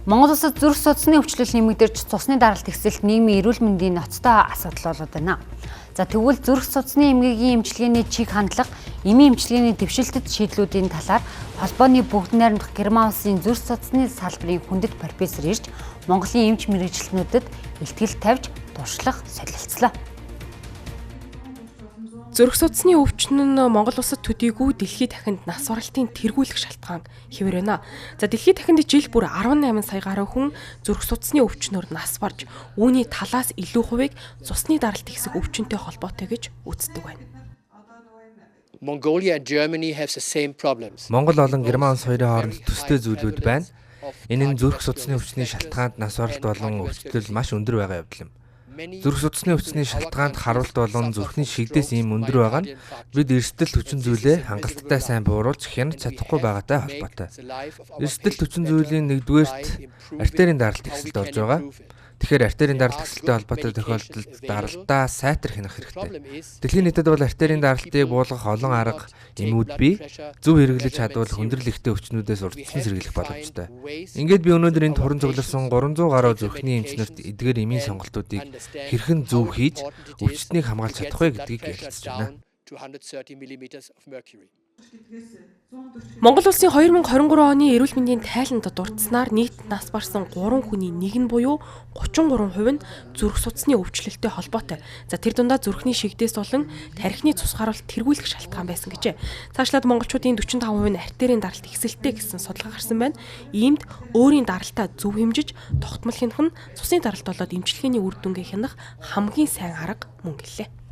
Монгол улсад зүрх судасны өвчлөл нэмэгдэрч цусны даралт ихсэлт нийгмийн эрүүл мэндийн ноцтой асуудал болоод байна. За тэгвэл зүрх судасны эмгэгийн эмчилгээний чиг хандлага, эмийн эмчилгээний дэвшилтэд шийдлүүдийн талаар холбооны бүгд найрамдах Герман улсын зүрх судасны салбарын хүндэт профессор ирж Монголын эмч мэргэжилтнүүдэд илтгэл тавьж туршлага солилцлоо. Зүрх судасны өвчин нь Монгол улсад төдийгүй дэлхийд дахинд нас баралтын тэргүүлэх шалтгаан хэвээр байна. За дэлхийд дахинд жил бүр 18 сая гаруй хүн зүрх судасны өвчнөөр нас барж, үүний талаас илүү хувийг цусны даралт ихсэх өвчнөд холбоотой гэж үздэг байна. Mongolia and Germany have the same problems. Монгол болон Герман улс хоёрын хооронд төстэй зүйлүүд байна. Энэ нь зүрх судасны өвчний шалтгаанд нас баралт болон өвчлөл маш өндөр байгаа явдал юм. Зүрх судасны өвчний шалтгаанд харуулт болон зүрхний шигдээс ийм өндөр байгаа нь бид эрсдэл хүчин зүйлээ хангалттай сайн бууруулж хянаж чадахгүй байгаатай холбоотой. Эрсдэл хүчин зүйлийн нэгдүгээрт артерийн даралт ихсэлд орж байгаа. Тэгэхээр артерийн даралт ихсэлтэй холбоотой тохиолдолд даралтаа сайтар хянах хэрэгтэй. Дэлхийн нийтэд бол артерийн даралтыг буулгах олон арга, эмүүд бий, зөв хэрэглэж чадвал хүндрэл ихтэй өвчнүүдээс урдсан сэргийлэх боломжтой. Ингээд би өнөөдөр энд хуран цугларсан 300 гаруй зүрхний эмчнэрт эдгээр эмийн сонголтуудыг хэрхэн зөв хийж өвчтнийг хамгаалж чадах вэ гэдгийг ярилцж байна. Монгол улсын 2023 оны эрүүл мэндийн тайланд дурдсанаар нийт нас барсан 3 хүний нэг нь буюу 33% нь зүрх судасны өвчлөлттэй холбоотой. За тэр дундаа зүрхний шигдээс болон тархины цус гаралт тэргүүлэх шалтгаан байсан гэжээ. Цаашлаад монголчуудын 45% нь артерийн даралт ихсэлтэй гэсэн судалгаа гарсан байна. Иймд өөрийн даралтаа зөв хэмжиж тогтмол хянах нь цусны даралт болоод эмчилгээний үр дүнгээ хянах хамгийн сайн арга мөн гэлээ.